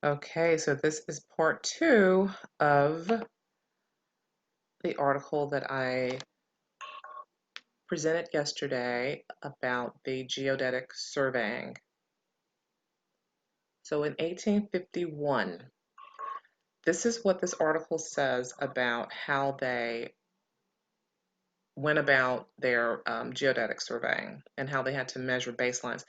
Okay, so this is part 2 of the article that I presented yesterday about the geodetic surveying. So in 1851, this is what this article says about how they went about their geodetic surveying and how they had to measure baselines.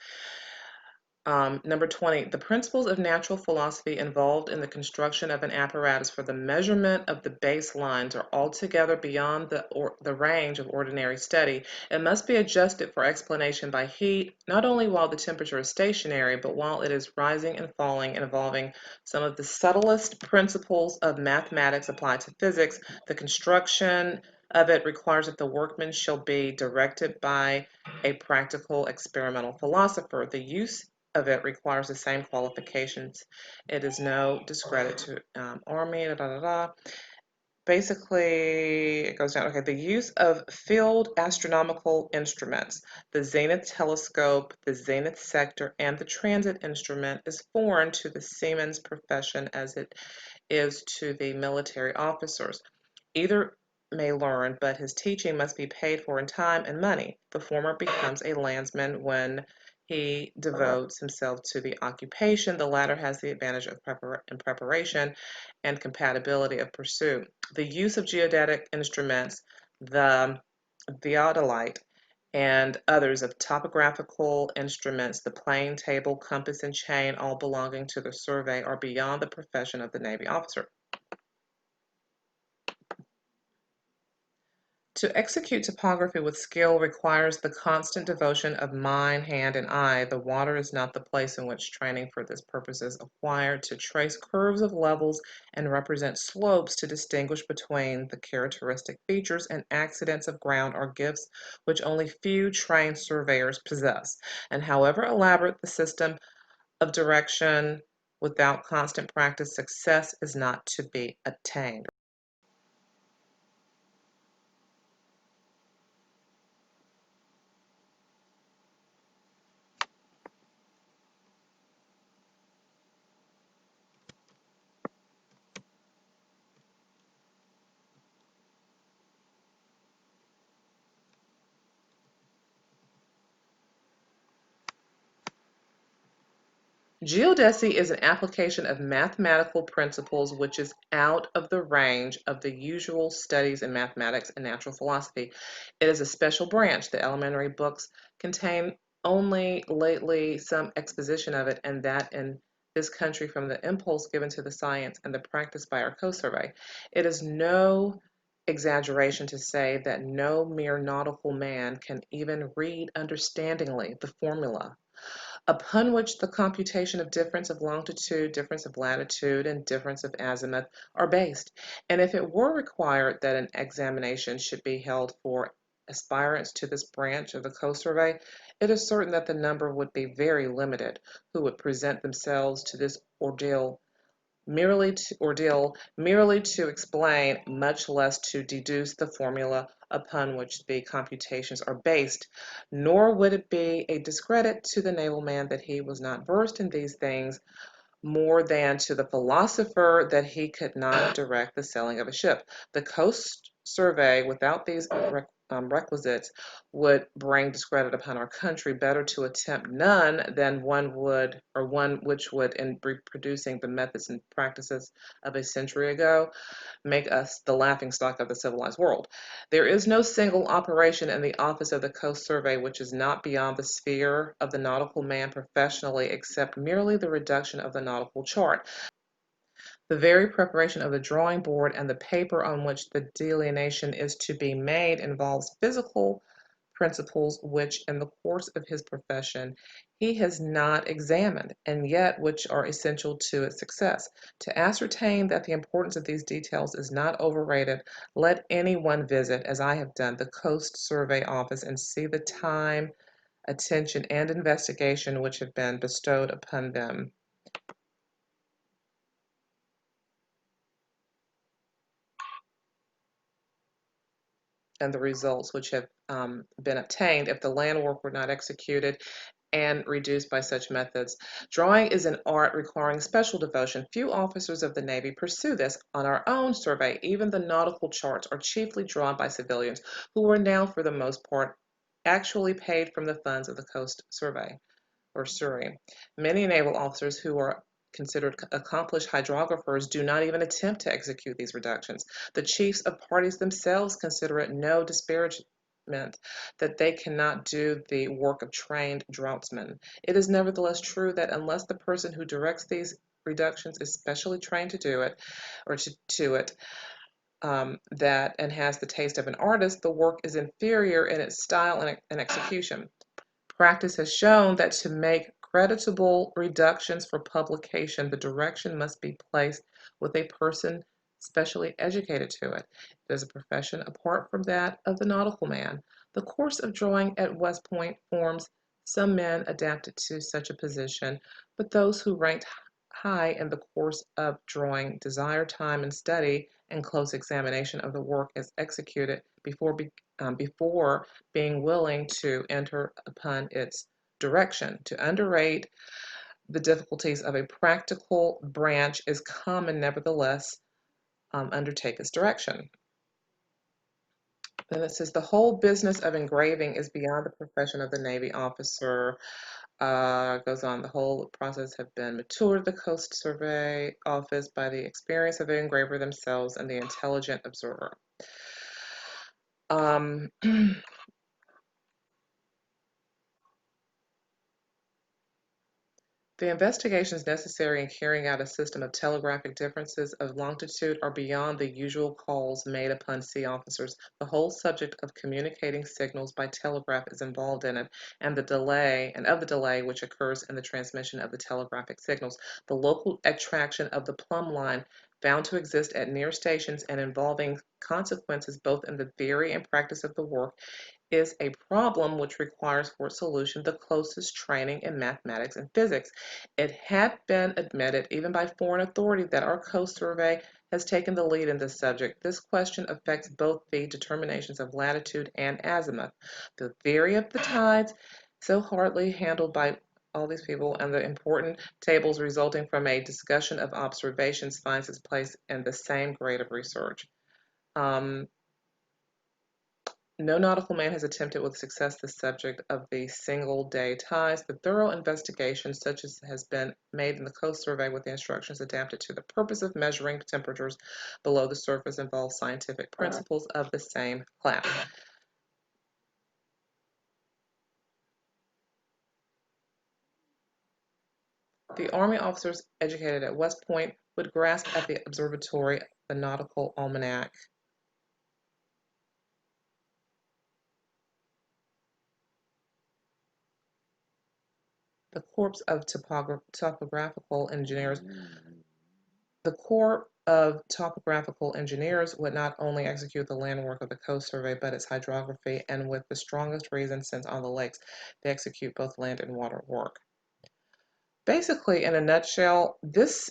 Number 20, the principles of natural philosophy involved in the construction of an apparatus for the measurement of the baselines are altogether beyond the range of ordinary study. It must be adjusted for explanation by heat, not only while the temperature is stationary, but while it is rising and falling, and involving some of the subtlest principles of mathematics applied to physics. The construction of it requires that the workman shall be directed by a practical experimental philosopher. The use of it requires the same qualifications. It is no discredit to Army, Basically, it goes down. Okay, the use of field astronomical instruments, the zenith telescope, the zenith sector, and the transit instrument is foreign to the seaman's profession as it is to the military officers. Either may learn, but his teaching must be paid for in time and money. The former becomes a landsman when he devotes himself to the occupation. The latter has the advantage of preparation and compatibility of pursuit. The use of geodetic instruments, the theodolite, and others of topographical instruments, the plane, table, compass, and chain, all belonging to the survey, are beyond the profession of the Navy officer. To execute topography with skill requires the constant devotion of mind, hand, and eye. The water is not the place in which training for this purpose is acquired. To trace curves of levels and represent slopes, to distinguish between the characteristic features and accidents of ground, are gifts which only few trained surveyors possess. And however elaborate the system of direction, without constant practice, success is not to be attained. Geodesy is an application of mathematical principles which is out of the range of the usual studies in mathematics and natural philosophy. It is a special branch. The elementary books contain only lately some exposition of it, and that in this country from the impulse given to the science and the practice by our Coast Survey. It is no exaggeration to say that no mere nautical man can even read understandingly the formula upon which the computation of difference of longitude, difference of latitude, and difference of azimuth are based. And if it were required that an examination should be held for aspirants to this branch of the Coast Survey, it is certain that the number would be very limited who would present themselves to this ordeal merely to explain, much less to deduce the formula upon which the computations are based. Nor would it be a discredit to the naval man that he was not versed in these things, more than to the philosopher that he could not direct the sailing of a ship. The Coast Survey, without these requisites, would bring discredit upon our country. Better to attempt none than one which would, in reproducing the methods and practices of a century ago, make us the laughingstock of the civilized world. There is no single operation in the office of the Coast Survey which is not beyond the sphere of the nautical man professionally, except merely the reduction of the nautical chart. The very preparation of the drawing board and the paper on which the delineation is to be made involves physical principles which, in the course of his profession, he has not examined, and yet which are essential to its success. To ascertain that the importance of these details is not overrated, let any one visit, as I have done, the Coast Survey Office and see the time, attention, and investigation which have been bestowed upon them. And the results which have been obtained if the land work were not executed and reduced by such methods. Drawing is an art requiring special devotion. Few officers of the Navy pursue this. On our own survey, even the nautical charts are chiefly drawn by civilians who are now, for the most part, actually paid from the funds of the Coast Survey or Surrey. Many naval officers who are considered accomplished hydrographers do not even attempt to execute these reductions. The chiefs of parties themselves consider it no disparagement that they cannot do the work of trained draughtsmen. It is nevertheless true that unless the person who directs these reductions is specially trained to do it or to it, that and has the taste of an artist, the work is inferior in its style and execution. Practice has shown that to make creditable reductions for publication, the direction must be placed with a person specially educated to it. It is a profession apart from that of the nautical man. The course of drawing at West Point forms some men adapted to such a position, but those who ranked high in the course of drawing desire time and study and close examination of the work as executed before being willing to enter upon its direction. To underrate the difficulties of a practical branch is common, nevertheless, undertake its direction. Then it says the whole business of engraving is beyond the profession of the Navy officer. Goes on, the whole process have been matured at the Coast Survey Office by the experience of the engraver themselves and the intelligent observer. The investigations necessary in carrying out a system of telegraphic differences of longitude are beyond the usual calls made upon sea officers. The whole subject of communicating signals by telegraph is involved in it, and of the delay which occurs in the transmission of the telegraphic signals. The local attraction of the plumb line found to exist at near stations and involving consequences both in the theory and practice of the work is a problem which requires for its solution the closest training in mathematics and physics. It had been admitted, even by foreign authority, that our Coast Survey has taken the lead in this subject. This question affects both the determinations of latitude and azimuth. The theory of the tides, so hardly handled by all these people, and the important tables resulting from a discussion of observations finds its place in the same grade of research. No nautical man has attempted with success the subject of the single-day tides. The thorough investigation, such as has been made in the Coast Survey with the instructions adapted to the purpose of measuring temperatures below the surface, involves scientific principles of the same class. The Army officers educated at West Point would grasp at the observatory the nautical almanac. The Corps of Topographical Engineers The Corps of Topographical Engineers would not only execute the land work of the Coast Survey, but its hydrography, and with the strongest reason, since on the lakes they execute both land and water work. Basically, in a nutshell, this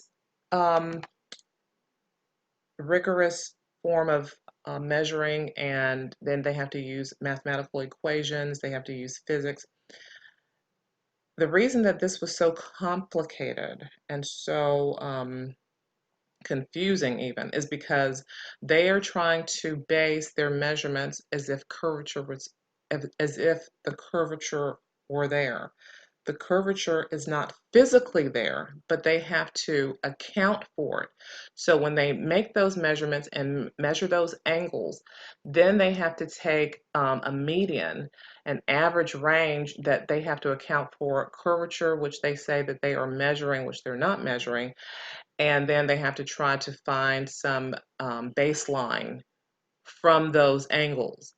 rigorous form of measuring, and then they have to use mathematical equations, they have to use physics. The reason that this was so complicated and so confusing even is because they are trying to base their measurements as if the curvature were there. The curvature is not physically there, but they have to account for it. So when they make those measurements and measure those angles, then they have to take a median, an average range that they have to account for curvature, which they say that they are measuring, which they're not measuring, and then they have to try to find some baseline from those angles.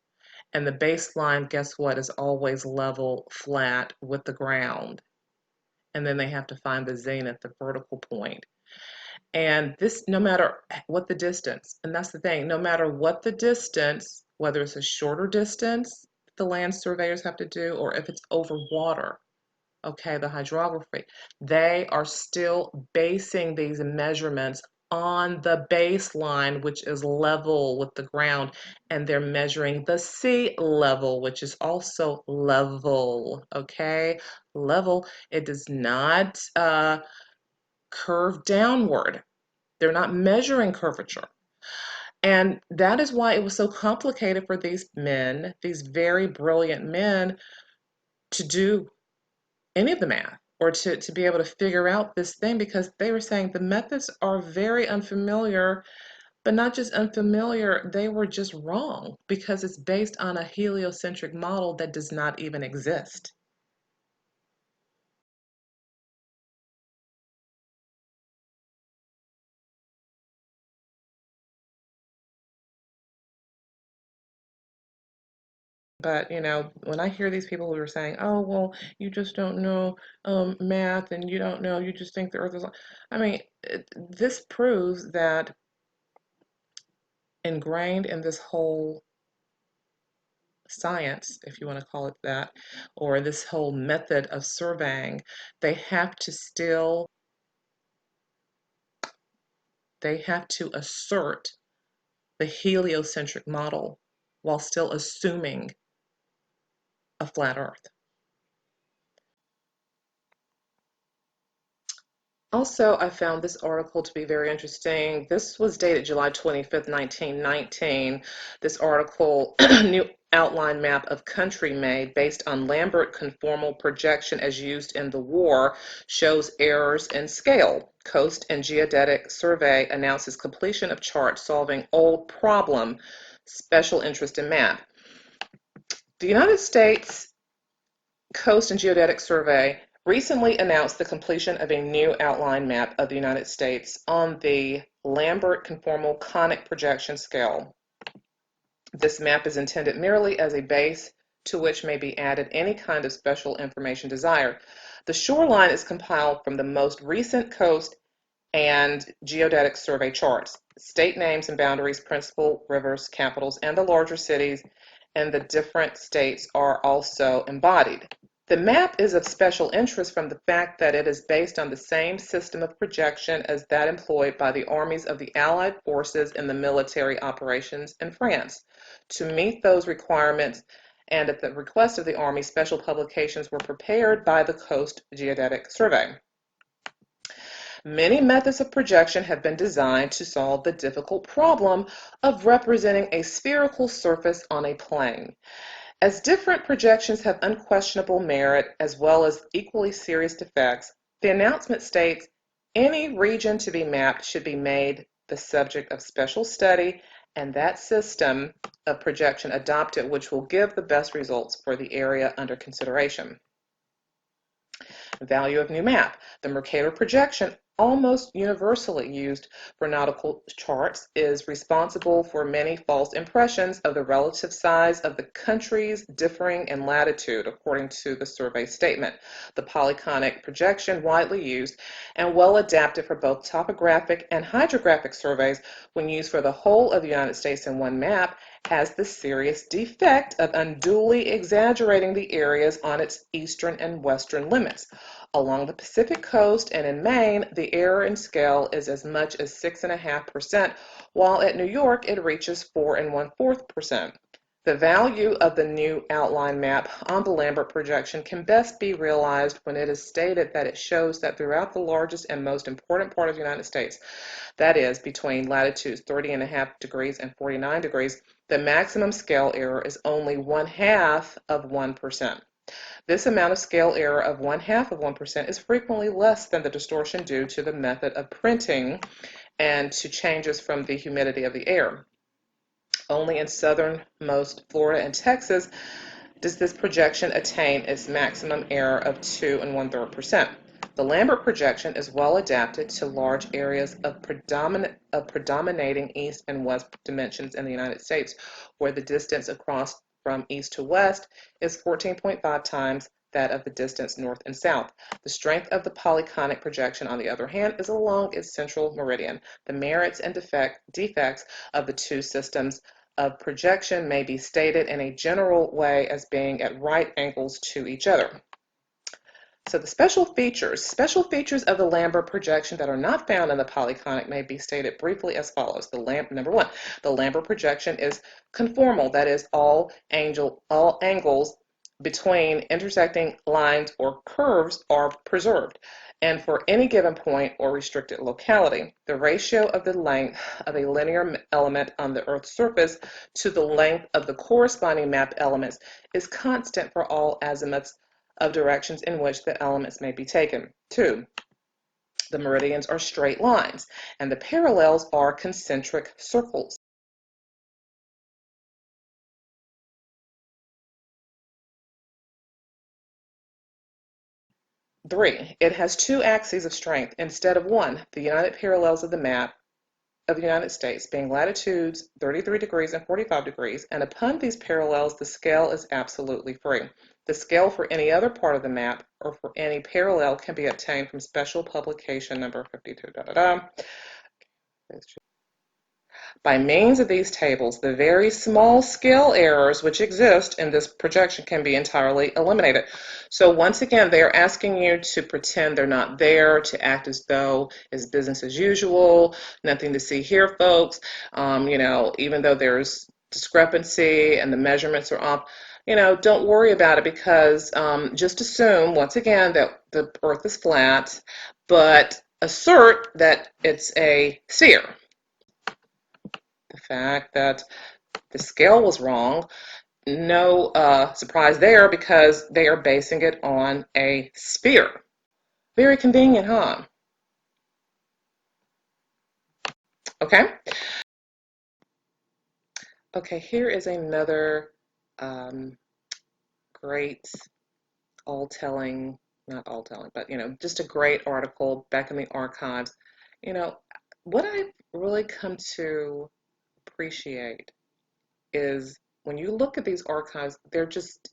And the baseline, guess what, is always level, flat with the ground. And then they have to find the zenith, the vertical point. And this, no matter what the distance, and that's the thing, no matter what the distance, whether it's a shorter distance the land surveyors have to do, or if it's over water, okay, the hydrography, they are still basing these measurements on the baseline, which is level with the ground, and they're measuring the sea level, which is also level, okay? Level, it does not curve downward. They're not measuring curvature. And that is why it was so complicated for these men, these very brilliant men, to do any of the math or to be able to figure out this thing, because they were saying the methods are very unfamiliar, but not just unfamiliar, they were just wrong because it's based on a heliocentric model that does not even exist. But, when I hear these people who are saying, oh, well, you just don't know math and you don't know, you just think the earth is, I mean, this proves that ingrained in this whole science, if you want to call it that, or this whole method of surveying, they have to still, they have to assert the heliocentric model while still assuming a flat earth. Also, I found this article to be very interesting. This was dated July 25th, 1919. This article, New Outline Map of Country Made based on Lambert conformal projection as used in the war, shows errors in scale. Coast and Geodetic Survey announces completion of chart solving old problem, special interest in map. The United States Coast and Geodetic Survey recently announced the completion of a new outline map of the United States on the Lambert conformal conic projection scale. This map is intended merely as a base to which may be added any kind of special information desired. The shoreline is compiled from the most recent coast and geodetic survey charts. State names and boundaries, principal rivers, capitals, and the larger cities in the different states are also embodied. The map is of special interest from the fact that it is based on the same system of projection as that employed by the armies of the Allied forces in the military operations in France. To meet those requirements, and at the request of the Army, special publications were prepared by the Coast Geodetic Survey. Many methods of projection have been designed to solve the difficult problem of representing a spherical surface on a plane. As different projections have unquestionable merit as well as equally serious defects, the announcement states any region to be mapped should be made the subject of special study and that system of projection adopted which will give the best results for the area under consideration. Value of new map. The Mercator projection, almost universally used for nautical charts, is responsible for many false impressions of the relative size of the countries differing in latitude, according to the survey statement. The polyconic projection, widely used and well adapted for both topographic and hydrographic surveys when used for the whole of the United States in one map, has the serious defect of unduly exaggerating the areas on its eastern and western limits. Along the Pacific coast and in Maine, the error in scale is as much as 6.5%, while at New York it reaches 4.25%. The value of the new outline map on the Lambert projection can best be realized when it is stated that it shows that throughout the largest and most important part of the United States, that is, between latitudes 30.5 degrees and 49 degrees, the maximum scale error is only 1/2 of 1%. This amount of scale error of 1/2 of 1% is frequently less than the distortion due to the method of printing and to changes from the humidity of the air. Only in southernmost Florida and Texas does this projection attain its maximum error of 2.1/3%. The Lambert projection is well adapted to large areas of predominating east and west dimensions in the United States, where the distance across from east to west is 14.5 times that of the distance north and south. The strength of the polyconic projection, on the other hand, is along its central meridian. The merits and defects of the two systems of projection may be stated in a general way as being at right angles to each other. So the special features of the Lambert projection that are not found in the polyconic may be stated briefly as follows. Number one, the Lambert projection is conformal, that is, all angles between intersecting lines or curves are preserved, and for any given point or restricted locality. The ratio of the length of a linear element on the Earth's surface to the length of the corresponding map elements is constant for all azimuths of directions in which the elements may be taken. 2. The meridians are straight lines, and the parallels are concentric circles. 3. It has two axes of strength instead of one, the united parallels of the map of the United States being latitudes 33 degrees and 45 degrees, and upon these parallels the scale is absolutely free. The scale for any other part of the map or for any parallel can be obtained from special publication number 52. By means of these tables, the very small scale errors which exist in this projection can be entirely eliminated. So once again, they are asking you to pretend they're not there, to act as though it's business as usual, nothing to see here, folks. Even though there's discrepancy and the measurements are off, don't worry about it, because just assume, once again, that the Earth is flat, but assert that it's a sphere. The fact that the scale was wrong, no surprise there, because they are basing it on a sphere. Very convenient, huh? Okay. Okay, here is another great all-telling, not all-telling, but just a great article back in the archives. What I've really come to appreciate is when you look at these archives, they're just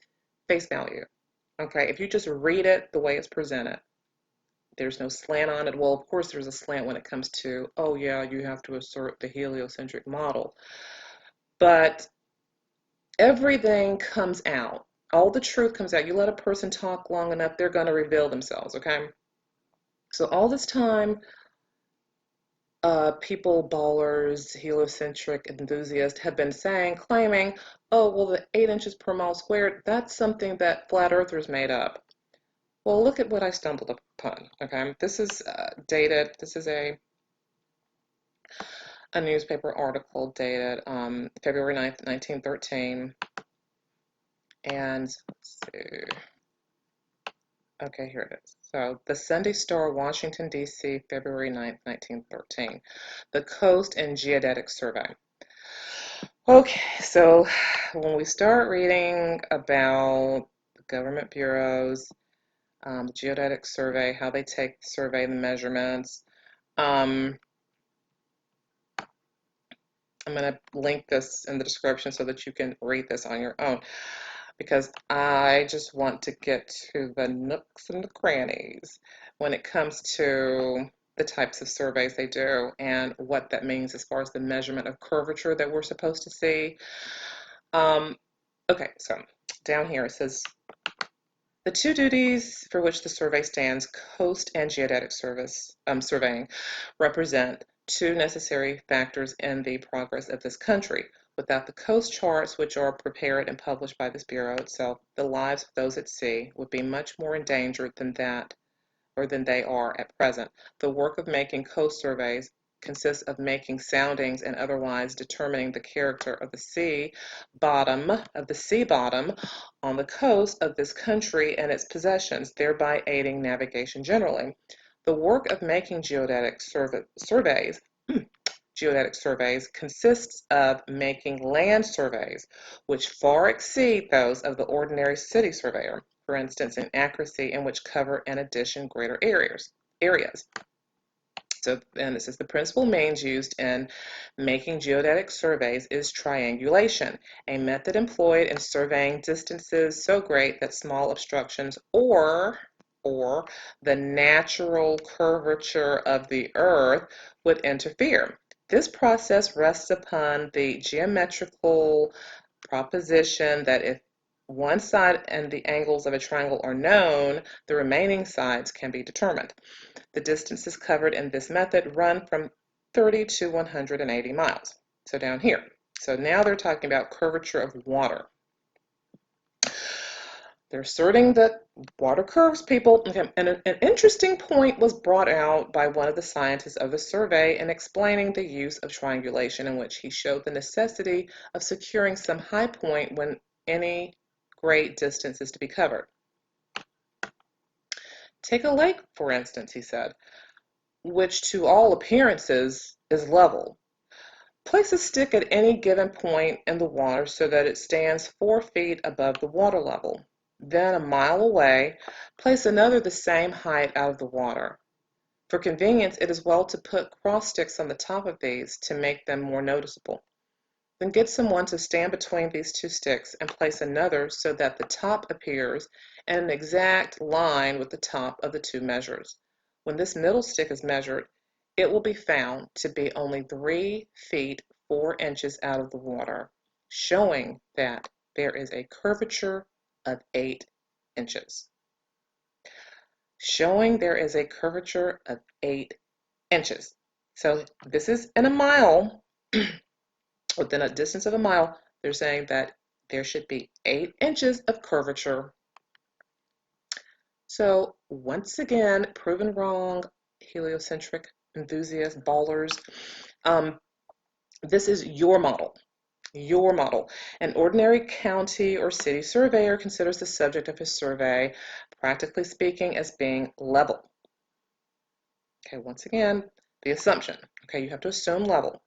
face value. Okay, if you just read it the way it's presented, there's no slant on it. Well, of course, there's a slant when it comes to, oh yeah, you have to assert the heliocentric model. But everything comes out. All the truth comes out. You let a person talk long enough, they're going to reveal themselves, okay? So all this time, people, ballers, heliocentric enthusiasts have been claiming, oh, well, the 8 inches per mile squared, that's something that flat earthers made up. Well, look at what I stumbled upon, okay? This is dated, this is a newspaper article dated February 9th, 1913. And let's see. Okay, here it is. So, the Sunday Star, Washington, D.C., February 9th, 1913. The Coast and Geodetic Survey. Okay, so when we start reading about the government bureaus, the Geodetic Survey, how they take the survey, the measurements, I'm going to link this in the description so that you can read this on your own, because I just want to get to the nooks and the crannies when it comes to the types of surveys they do and what that means as far as the measurement of curvature that we're supposed to see. Okay, so down here it says, the two duties for which the survey stands, coast and geodetic surveying, represent two necessary factors in the progress of this country. Without the coast charts, which are prepared and published by this bureau itself, the lives of those at sea would be much more endangered than they are at present. The work of making coast surveys consists of making soundings and otherwise determining the character of the sea bottom on the coast of this country and its possessions, thereby aiding navigation generally. The work of making geodetic surveys consists of making land surveys, which far exceed those of the ordinary city surveyor, for instance, in accuracy, and which cover in addition greater areas. So, and it says the principal means used in making geodetic surveys is triangulation, a method employed in surveying distances so great that small obstructions or the natural curvature of the earth would interfere. This process rests upon the geometrical proposition that if one side and the angles of a triangle are known, the remaining sides can be determined. The distances covered in this method run from 30 to 180 miles. So down here. So now they're talking about curvature of water. They're asserting that water curves, people. And an interesting point was brought out by one of the scientists of the survey in explaining the use of triangulation, in which he showed the necessity of securing some high point when any great distance is to be covered. Take a lake, for instance, he said, which to all appearances is level. Place a stick at any given point in the water so that it stands 4 feet above the water level. Then, a mile away, place another the same height out of the water. For convenience, it is well to put cross sticks on the top of these to make them more noticeable. Then get someone to stand between these two sticks and place another so that the top appears in an exact line with the top of the two measures. When this middle stick is measured, it will be found to be only 3 feet 4 inches out of the water, showing that there is a curvature of 8 inches. Showing there is a curvature of 8 inches. So this is in a mile. Within a distance of a mile, they're saying that there should be 8 inches of curvature. So once again, proven wrong, heliocentric enthusiast ballers. This is your model. Your model. An ordinary county or city surveyor considers the subject of his survey, practically speaking, as being level. Okay, once again, the assumption. Okay, you have to assume level.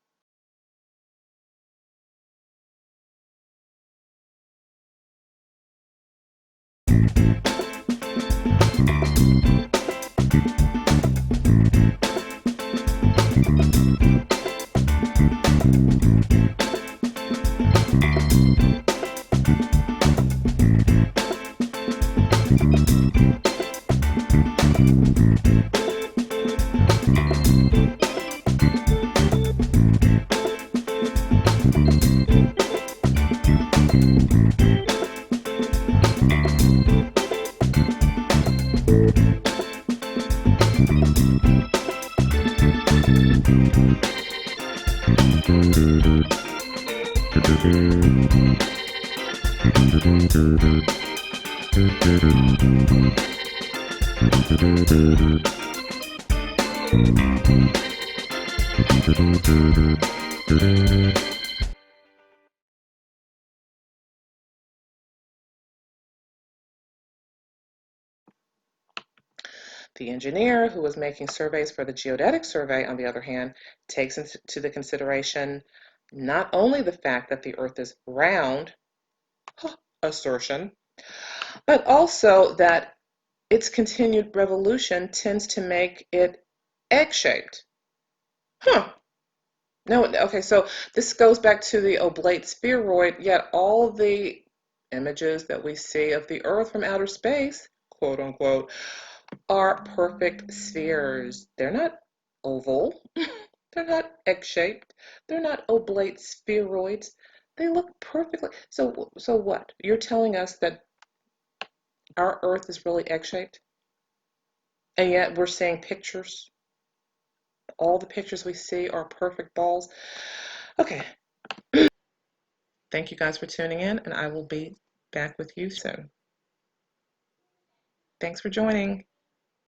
The engineer who was making surveys for the geodetic survey, on the other hand, takes into the consideration not only the fact that the Earth is round, assertion, but also that its continued revolution tends to make it egg-shaped. No, okay, so this goes back to the oblate spheroid, yet all the images that we see of the Earth from outer space, quote unquote, are perfect spheres. They're not oval, they're not egg-shaped, they're not oblate spheroids. They look perfectly. So what? You're telling us that our Earth is really egg-shaped? And yet we're seeing pictures. All the pictures we see are perfect balls. Okay. Thank you guys for tuning in, and I will be back with you soon. Thanks for joining.